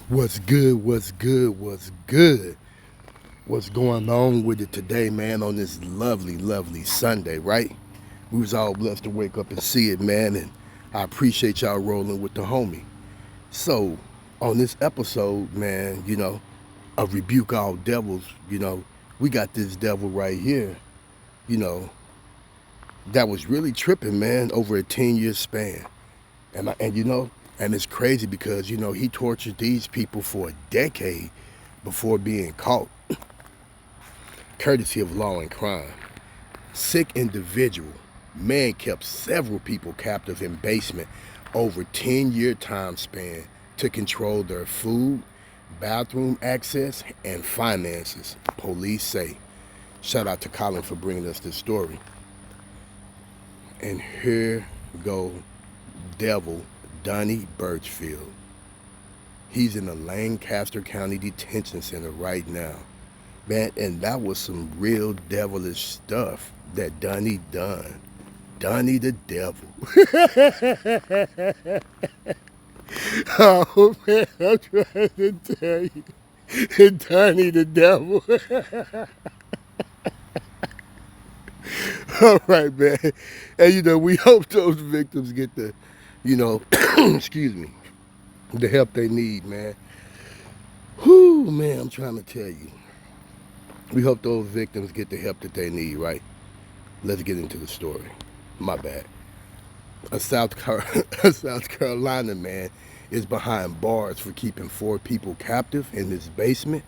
What's good? What's good? What's good? What's going on with it today, man, on this lovely, lovely Sunday, right? We was all blessed to wake up and see it, man, and I appreciate y'all rolling with the homie. So, on this episode, man, a rebuke all devils, we got this devil right here, you know, that was really tripping, man, over a 10-year span. And it's crazy because, he tortured these people for a decade before being caught, courtesy of law and crime. Sick individual, man kept several people captive in basement over 10-year time span to control their food, bathroom access, and finances, police say. Shout out to Colin for bringing us this story. And here go Devil Donnie Birchfield. He's in the Lancaster County Detention Center right now. Man, and that was some real devilish stuff that Donnie done. Donnie the devil. Oh man, I'm trying to tell you. Donnie the devil. All right, man. And we hope those victims get the, excuse me, the help they need, man. Whew, man, I'm trying to tell you. We hope those victims get the help that they need, right? Let's get into the story. My bad. A South Carolina man is behind bars for keeping 4 people captive in his basement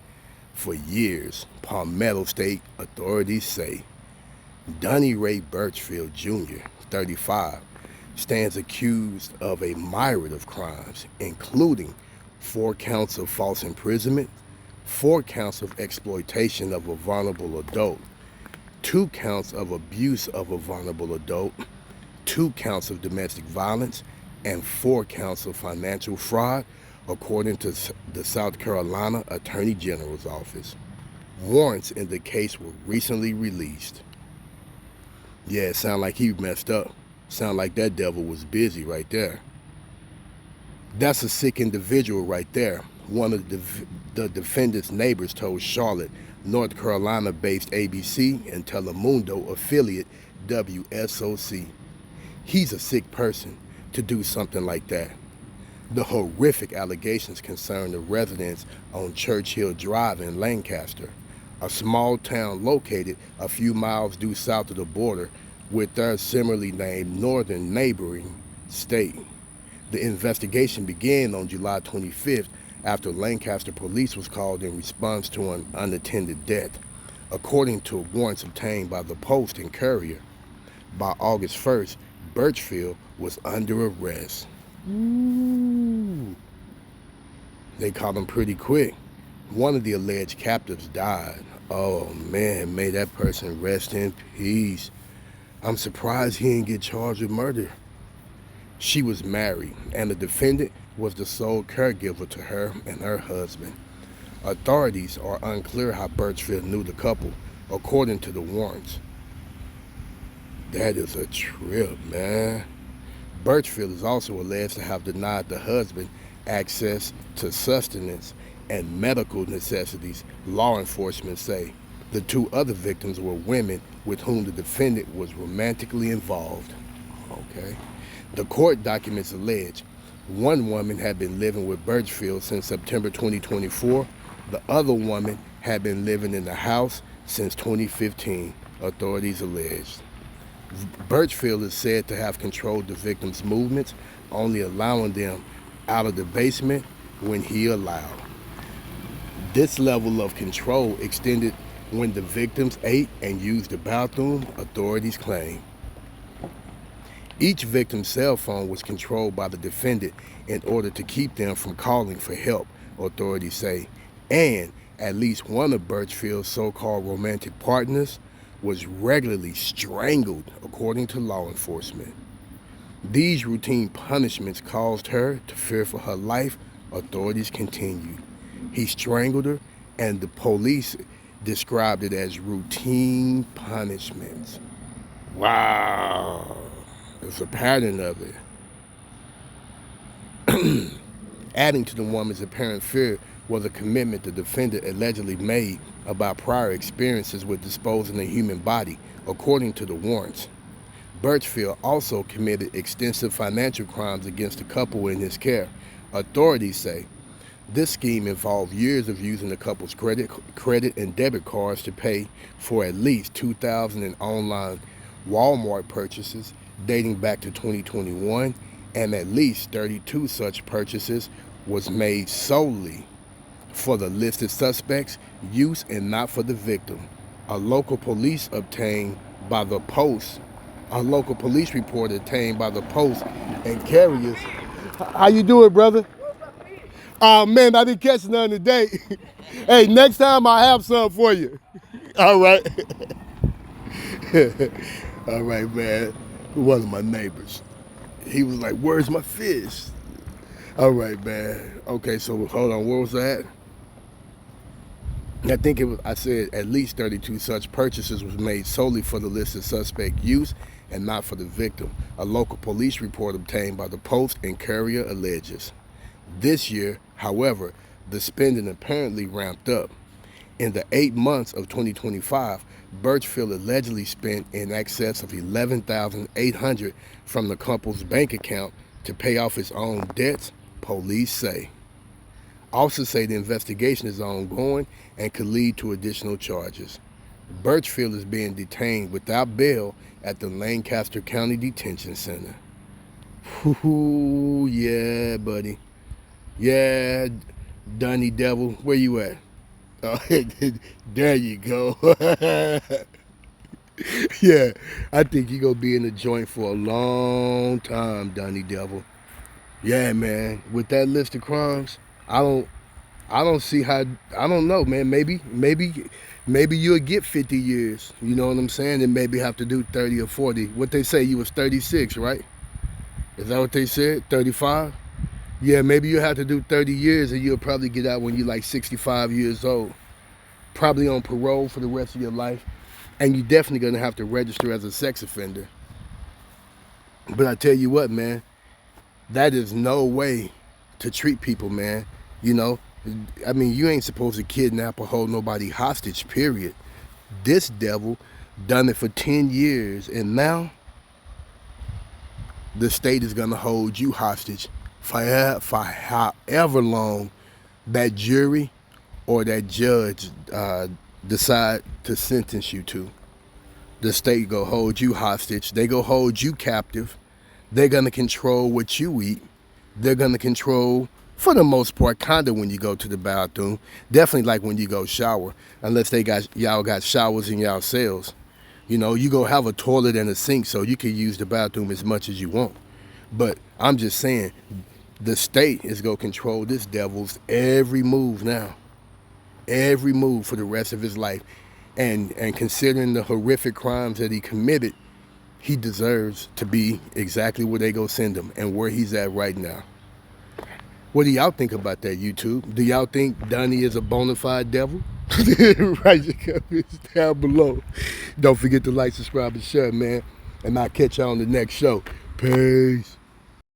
for years, Palmetto State authorities say. Donnie Ray Birchfield Jr., 35, stands accused of a myriad of crimes, including 4 counts of false imprisonment, 4 counts of exploitation of a vulnerable adult, 2 counts of abuse of a vulnerable adult, 2 counts of domestic violence, and 4 counts of financial fraud, according to the South Carolina Attorney General's office. Warrants in the case were recently released. Yeah, it sounded like he messed up. Sound like that devil was busy right there. That's a sick individual right there. One of the defendant's neighbors told Charlotte, North Carolina-based ABC and Telemundo affiliate WSOC. He's a sick person to do something like that. The horrific allegations concern the residents on Churchill Drive in Lancaster, a small town located a few miles due south of the border with their similarly named northern neighboring state. The investigation began on July 25th after Lancaster police was called in response to an unattended death, according to warrants obtained by the Post and Courier. By August 1st, Birchfield was under arrest. Ooh. They caught him pretty quick. One of the alleged captives died. Oh man, may that person rest in peace. I'm surprised he didn't get charged with murder. She was married, and the defendant was the sole caregiver to her and her husband. Authorities are unclear how Birchfield knew the couple, according to the warrants. That is a trip, man. Birchfield is also alleged to have denied the husband access to sustenance and medical necessities, law enforcement say. The 2 other victims were women with whom the defendant was romantically involved. Okay. The court documents allege one woman had been living with Birchfield since September 2024. The other woman had been living in the house since 2015, authorities alleged. Birchfield is said to have controlled the victims' movements, only allowing them out of the basement when he allowed. This level of control extended when the victims ate and used the bathroom, authorities claim. Each victim's cell phone was controlled by the defendant in order to keep them from calling for help, authorities say. And at least one of Birchfield's so-called romantic partners was regularly strangled, according to law enforcement. These routine punishments caused her to fear for her life, authorities continued. He strangled her, and the police described it as routine punishments. Wow. There's a pattern of it. Adding to the woman's apparent fear was a commitment the defendant allegedly made about prior experiences with disposing a human body, according to the warrants. Birchfield also committed extensive financial crimes against the couple in his care. Authorities say this scheme involved years of using the couple's credit and debit cards to pay for at least 2,000 in online Walmart purchases dating back to 2021, and at least 32 such purchases was made solely for the listed suspect's use and not for the victim. A local police report obtained by the Post and carriers. How you doing, brother? Oh man, I didn't catch none today. Hey, next time I have some for you. All right. All right, man. One of my neighbors. He was like, "Where's my fish?" All right, man. Okay, so hold on. Where was that? I think I said at least 32 such purchases was made solely for the listed suspect use and not for the victim. A local police report obtained by the Post and Courier alleges. This year, however, the spending apparently ramped up. In the 8 months of 2025, Birchfield allegedly spent in excess of $11,800 from the couple's bank account to pay off his own debts, police say. Officers say the investigation is ongoing and could lead to additional charges. Birchfield is being detained without bail at the Lancaster County Detention Center. Ooh, yeah, buddy. Yeah, Donnie Devil, where you at? Oh, there you go. Yeah, I think you're going to be in the joint for a long time, Donnie Devil. Yeah, man, with that list of crimes, I don't see how, I don't know, man. Maybe you'll get 50 years. You know what I'm saying? And maybe have to do 30 or 40. What they say, you was 36, right? Is that what they said? 35? Yeah, maybe you'll have to do 30 years and you'll probably get out when you're like 65 years old. Probably on parole for the rest of your life. And you're definitely going to have to register as a sex offender. But I tell you what, man, that is no way to treat people, man. You know, I mean, you ain't supposed to kidnap or hold nobody hostage, period. This devil done it for 10 years, and now the state is going to hold you hostage for however long that jury or that judge decide to sentence you to. The state go hold you hostage. They go hold you captive. They're going to control what you eat. They're going to control, for the most part, kind of when you go to the bathroom. Definitely like when you go shower, unless y'all got showers in y'all cells. You know, you go have a toilet and a sink so you can use the bathroom as much as you want. But I'm just saying, the state is going to control this devil's every move now. Every move for the rest of his life. And considering the horrific crimes that he committed, he deserves to be exactly where they go send him and where he's at right now. What do y'all think about that, YouTube? Do y'all think Donnie is a bona fide devil? Write your comments down below. Don't forget to like, subscribe, and share, man. And I'll catch y'all on the next show. Peace.